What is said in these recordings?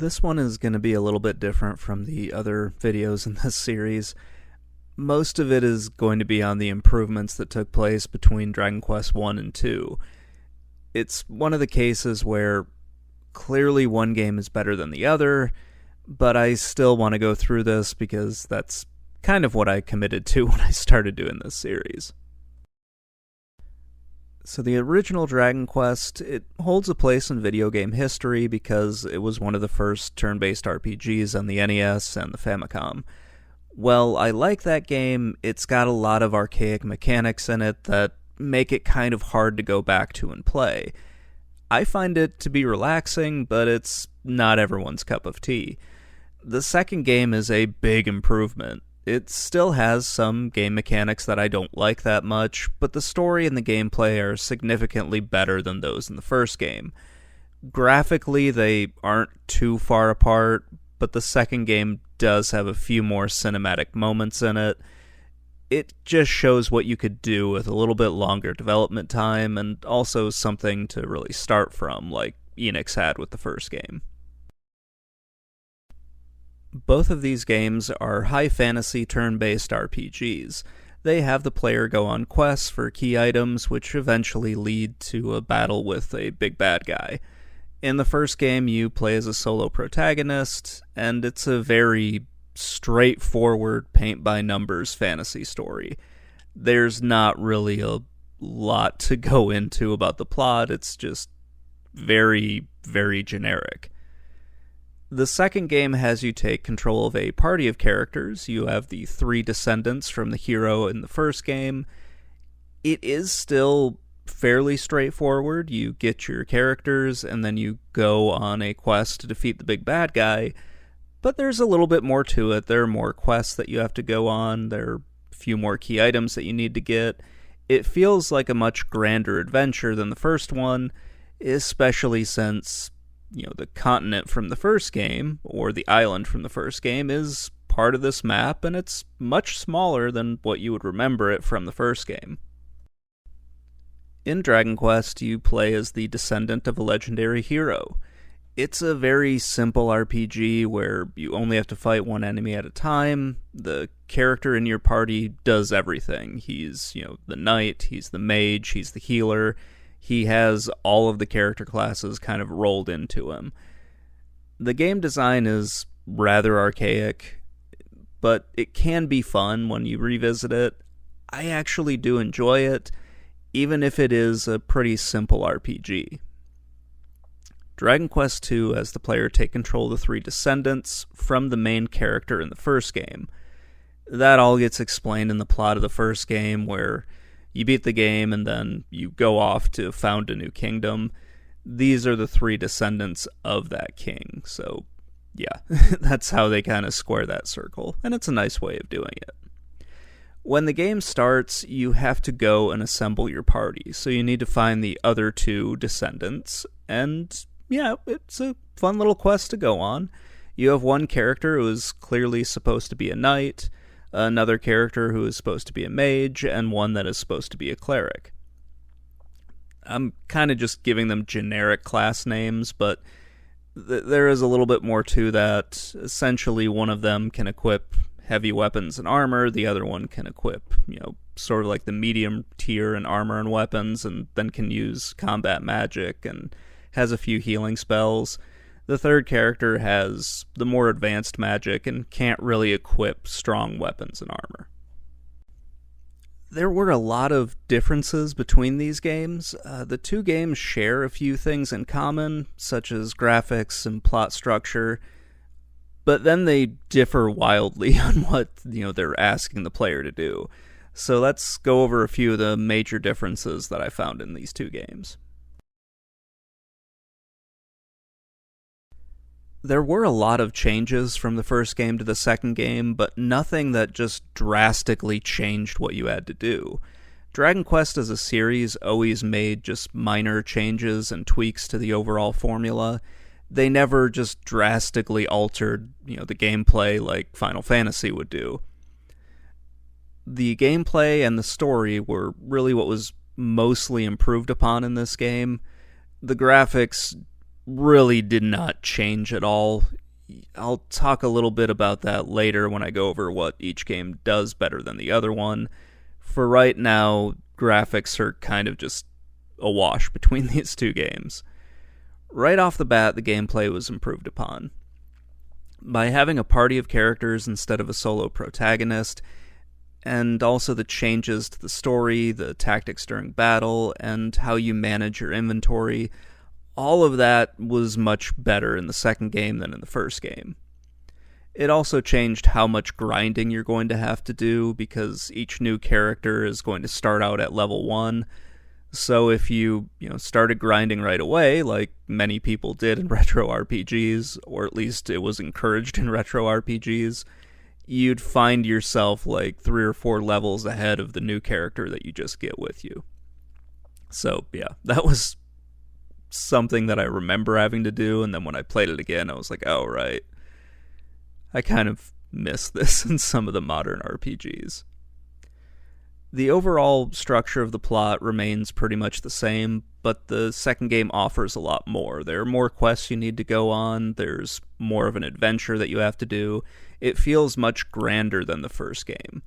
This one is going to be a little bit different from the other videos in this series. Most of it is going to be on the improvements that took place between Dragon Quest 1 and 2. It's one of the cases where clearly one game is better than the other, but I still want to go through this because that's kind of what I committed to when I started doing this series. So the original Dragon Quest, it holds a place in video game history because it was one of the first turn-based RPGs on the NES and the Famicom. Well, I like that game. It's got a lot of archaic mechanics in it that make it kind of hard to go back to and play. I find it to be relaxing, but it's not everyone's cup of tea. The second game is a big improvement. It still has some game mechanics that I don't like that much, but the story and the gameplay are significantly better than those in the first game. Graphically, they aren't too far apart, but the second game does have a few more cinematic moments in it. It just shows what you could do with a little bit longer development time, and also something to really start from, like Enix had with the first game. Both of these games are high fantasy turn-based RPGs. They have the player go on quests for key items, which eventually lead to a battle with a big bad guy. In the first game, you play as a solo protagonist, and it's a very straightforward paint-by-numbers fantasy story. There's not really a lot to go into about the plot, it's just very, very generic. The second game has you take control of a party of characters. You have the three descendants from the hero in the first game. It is still fairly straightforward. You get your characters, and then you go on a quest to defeat the big bad guy. But there's a little bit more to it. There are more quests that you have to go on. There are a few more key items that you need to get. It feels like a much grander adventure than the first one, especially since the continent from the first game, or the island from the first game, is part of this map, and it's much smaller than what you would remember it from the first game. In Dragon Quest, you play as the descendant of a legendary hero. It's a very simple RPG where you only have to fight one enemy at a time. The character in your party does everything. He's, the knight, he's the mage, he's the healer. He has all of the character classes kind of rolled into him. The game design is rather archaic, but it can be fun when you revisit it. I actually do enjoy it, even if it is a pretty simple RPG. Dragon Quest II has the player take control of the three descendants from the main character in the first game. That all gets explained in the plot of the first game, where you beat the game, and then you go off to found a new kingdom. These are the three descendants of that king. So, yeah, that's how they kind of square that circle. And it's a nice way of doing it. When the game starts, you have to go and assemble your party. So you need to find the other two descendants. And, yeah, it's a fun little quest to go on. You have one character who is clearly supposed to be a knight, another character who is supposed to be a mage, and one that is supposed to be a cleric. I'm kind of just giving them generic class names, but there is a little bit more to that. Essentially, one of them can equip heavy weapons and armor, the other one can equip, sort of like the medium tier in armor and weapons, and then can use combat magic and has a few healing spells. The third character has the more advanced magic and can't really equip strong weapons and armor. There were a lot of differences between these games. The two games share a few things in common, such as graphics and plot structure, but then they differ wildly on what they're asking the player to do. So let's go over a few of the major differences that I found in these two games. There were a lot of changes from the first game to the second game, but nothing that just drastically changed what you had to do. Dragon Quest as a series always made just minor changes and tweaks to the overall formula. They never just drastically altered, the gameplay like Final Fantasy would do. The gameplay and the story were really what was mostly improved upon in this game. The graphics really did not change at all. I'll talk a little bit about that later when I go over what each game does better than the other one. For right now, graphics are kind of just a wash between these two games. Right off the bat, the gameplay was improved upon. By having a party of characters instead of a solo protagonist, and also the changes to the story, the tactics during battle, and how you manage your inventory, all of that was much better in the second game than in the first game. It also changed how much grinding you're going to have to do, because each new character is going to start out at level 1. So if you started grinding right away, like many people did in retro RPGs, or at least it was encouraged in retro RPGs, you'd find yourself like 3 or 4 levels ahead of the new character that you just get with you. So yeah, that was something that I remember having to do, and then when I played it again, I was like, oh right, I kind of miss this in some of the modern RPGs. The overall structure of the plot remains pretty much the same, but the second game offers a lot more. There are more quests you need to go on, there's more of an adventure that you have to do. It feels much grander than the first game.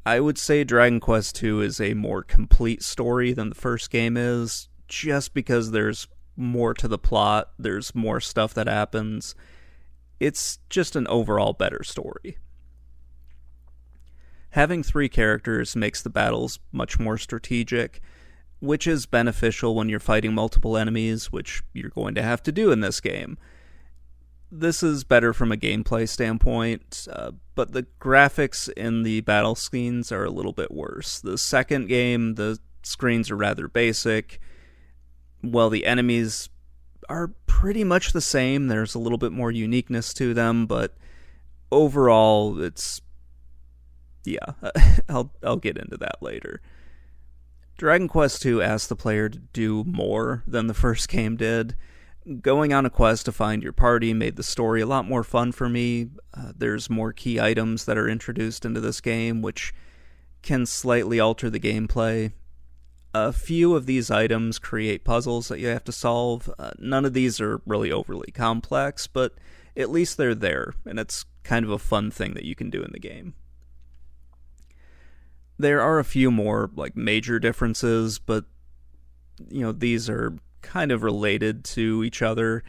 I would say Dragon Quest II is a more complete story than the first game is, just because there's more to the plot, there's more stuff that happens. It's just an overall better story. Having 3 characters makes the battles much more strategic, which is beneficial when you're fighting multiple enemies, which you're going to have to do in this game. This is better from a gameplay standpoint, but the graphics in the battle scenes are a little bit worse. The second game, the screens are rather basic, while the enemies are pretty much the same. There's a little bit more uniqueness to them, but overall, it's... yeah, I'll get into that later. Dragon Quest II asks the player to do more than the first game did. Going on a quest to find your party made the story a lot more fun for me. There's more key items that are introduced into this game, which can slightly alter the gameplay. A few of these items create puzzles that you have to solve. None of these are really overly complex, but at least they're there, and it's kind of a fun thing that you can do in the game. There are a few more major differences, but these are kind of related to each other.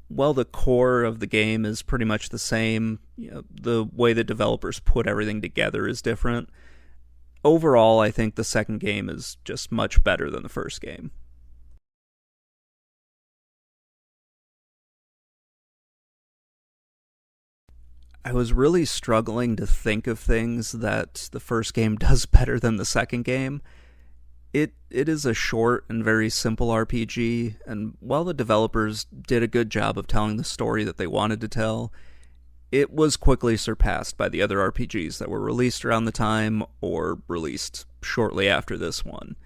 While the core of the game is pretty much the same, the way the developers put everything together is different. Overall, I think the second game is just much better than the first game. I was really struggling to think of things that the first game does better than the second game. It is a short and very simple RPG, and while the developers did a good job of telling the story that they wanted to tell, it was quickly surpassed by the other RPGs that were released around the time or released shortly after this one.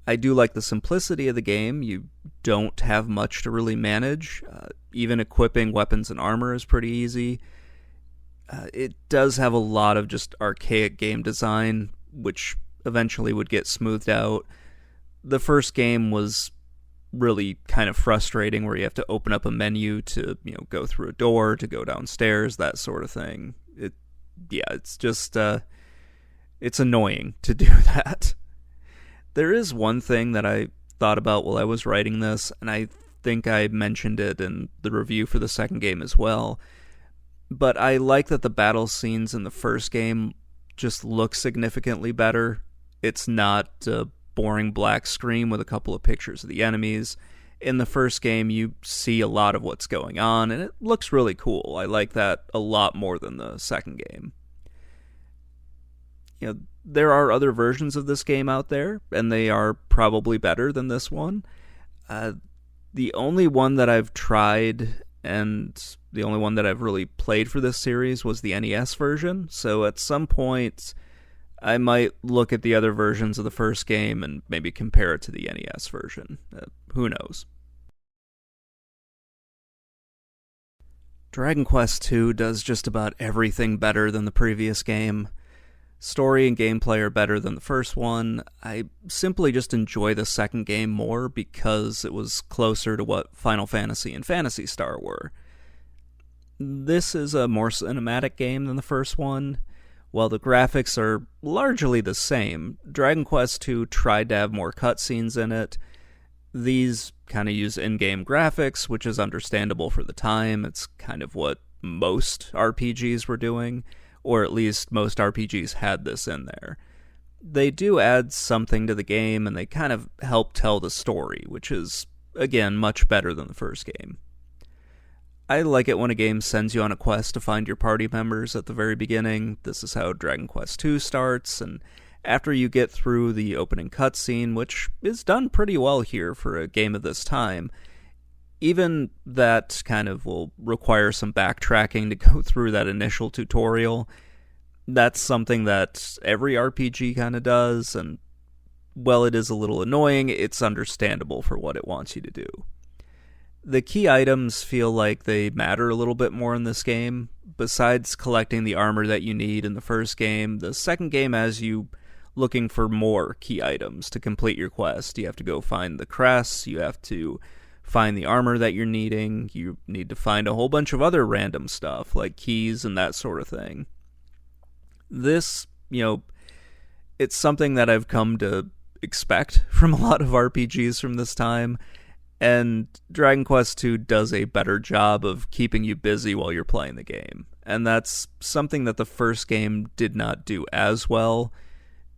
I do like the simplicity of the game. You don't have much to really manage. Even equipping weapons and armor is pretty easy. It does have a lot of just archaic game design, which eventually would get smoothed out. The first game was really kind of frustrating, where you have to open up a menu to, go through a door, to go downstairs, that sort of thing. It's just, it's annoying to do that. There is one thing that I thought about while I was writing this, and I think I mentioned it in the review for the second game as well, but I like that the battle scenes in the first game just look significantly better. It's not a boring black screen with a couple of pictures of the enemies. In the first game, you see a lot of what's going on, and it looks really cool. I like that a lot more than the second game. There are other versions of this game out there, and they are probably better than this one. The only one that I've tried, and the only one that I've really played for this series, was the NES version, so at some point I might look at the other versions of the first game and maybe compare it to the NES version. Who knows? Dragon Quest II does just about everything better than the previous game. Story and gameplay are better than the first one. I simply just enjoy the second game more because it was closer to what Final Fantasy and Phantasy Star were. This is a more cinematic game than the first one. While the graphics are largely the same, Dragon Quest II tried to have more cutscenes in it. These kind of use in-game graphics, which is understandable for the time. It's kind of what most RPGs were doing, or at least most RPGs had this in there. They do add something to the game, and they kind of help tell the story, which is, again, much better than the first game. I like it when a game sends you on a quest to find your party members at the very beginning. This is how Dragon Quest II starts, and after you get through the opening cutscene, which is done pretty well here for a game of this time, even that kind of will require some backtracking to go through that initial tutorial. That's something that every RPG kind of does, and while it is a little annoying, it's understandable for what it wants you to do. The key items feel like they matter a little bit more in this game. Besides collecting the armor that you need in the first game, the second game has you looking for more key items to complete your quest. You have to go find the crests, you have to find the armor that you're needing, you need to find a whole bunch of other random stuff, like keys and that sort of thing. This, it's something that I've come to expect from a lot of RPGs from this time, and Dragon Quest II does a better job of keeping you busy while you're playing the game. And that's something that the first game did not do as well.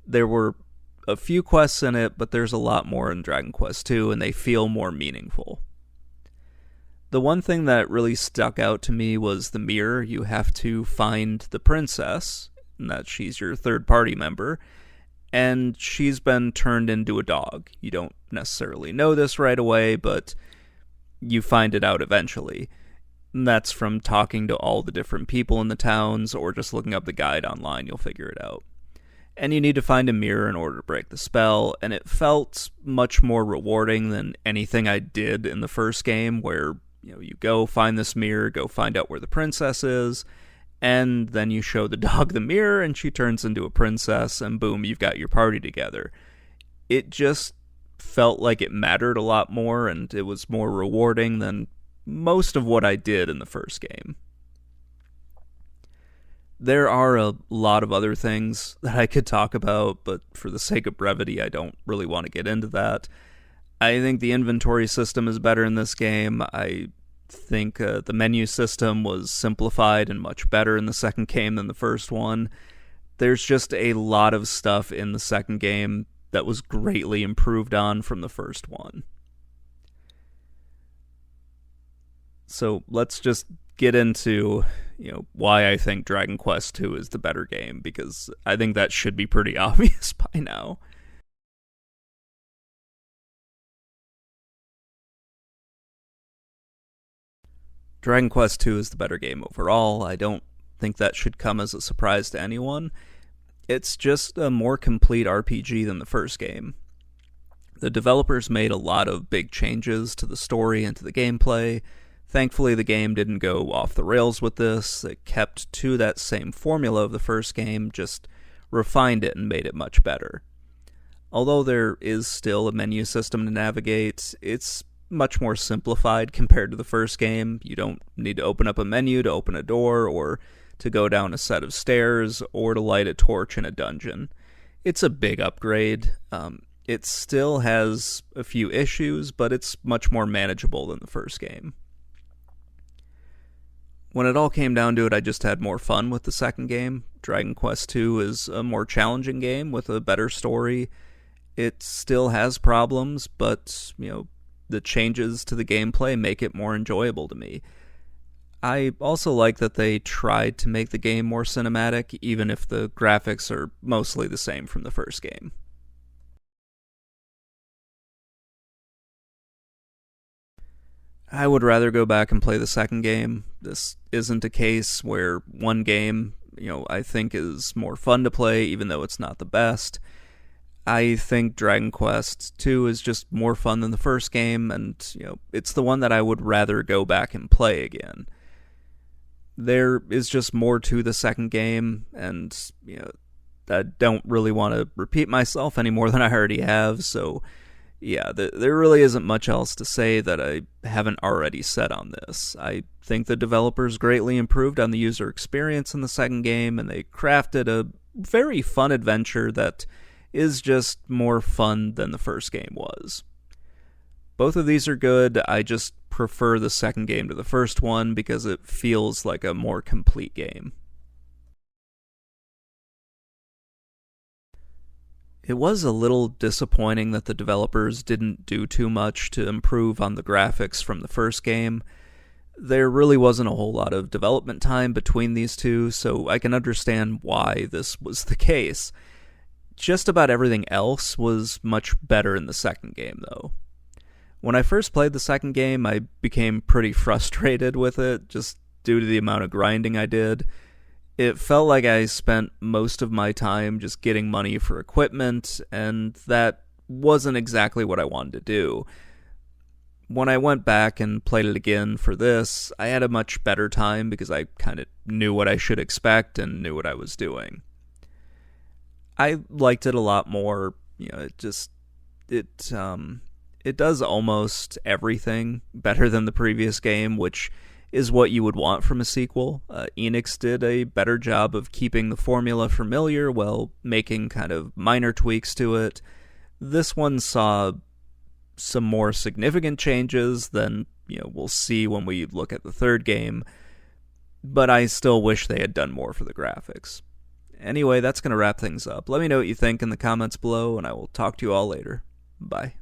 There were a few quests in it, but there's a lot more in Dragon Quest II, and they feel more meaningful. The one thing that really stuck out to me was the mirror. You have to find the princess, and that she's your third party member, and she's been turned into a dog. You don't necessarily know this right away, but you find it out eventually. And that's from talking to all the different people in the towns, or just looking up the guide online, you'll figure it out. And you need to find a mirror in order to break the spell, and it felt much more rewarding than anything I did in the first game, where you go find this mirror, go find out where the princess is, and then you show the dog the mirror, and she turns into a princess, and boom, you've got your party together. It just felt like it mattered a lot more, and it was more rewarding than most of what I did in the first game. There are a lot of other things that I could talk about, but for the sake of brevity, I don't really want to get into that. I think the inventory system is better in this game. I think the menu system was simplified and much better in the second game than the first one. There's just a lot of stuff in the second game that was greatly improved on from the first one. So let's just get into why I think Dragon Quest II is the better game, because I think that should be pretty obvious by now. Dragon Quest II is the better game overall. I don't think that should come as a surprise to anyone. It's just a more complete RPG than the first game. The developers made a lot of big changes to the story and to the gameplay. Thankfully, the game didn't go off the rails with this. It kept to that same formula of the first game, just refined it and made it much better. Although there is still a menu system to navigate, it's much more simplified compared to the first game. You don't need to open up a menu to open a door, or to go down a set of stairs, or to light a torch in a dungeon. It's a big upgrade. It still has a few issues, but it's much more manageable than the first game. When it all came down to it, I just had more fun with the second game. Dragon Quest II is a more challenging game with a better story. It still has problems, but, the changes to the gameplay make it more enjoyable to me. I also like that they tried to make the game more cinematic, even if the graphics are mostly the same from the first game. I would rather go back and play the second game. This isn't a case where one game, I think is more fun to play, even though it's not the best. I think Dragon Quest II is just more fun than the first game, and, it's the one that I would rather go back and play again. There is just more to the second game, and, I don't really want to repeat myself any more than I already have, so yeah, there really isn't much else to say that I haven't already said on this. I think the developers greatly improved on the user experience in the second game, and they crafted a very fun adventure that is just more fun than the first game was. Both of these are good. I just prefer the second game to the first one because it feels like a more complete game. It was a little disappointing that the developers didn't do too much to improve on the graphics from the first game. There really wasn't a whole lot of development time between these two, so I can understand why this was the case. Just about everything else was much better in the second game, though. When I first played the second game, I became pretty frustrated with it, just due to the amount of grinding I did. It felt like I spent most of my time just getting money for equipment, and that wasn't exactly what I wanted to do. When I went back and played it again for this, I had a much better time because I kind of knew what I should expect and knew what I was doing. I liked it a lot more. It does almost everything better than the previous game, which is what you would want from a sequel. Enix did a better job of keeping the formula familiar while making kind of minor tweaks to it. This one saw some more significant changes than we'll see when we look at the third game, but I still wish they had done more for the graphics. Anyway, that's going to wrap things up. Let me know what you think in the comments below, and I will talk to you all later. Bye.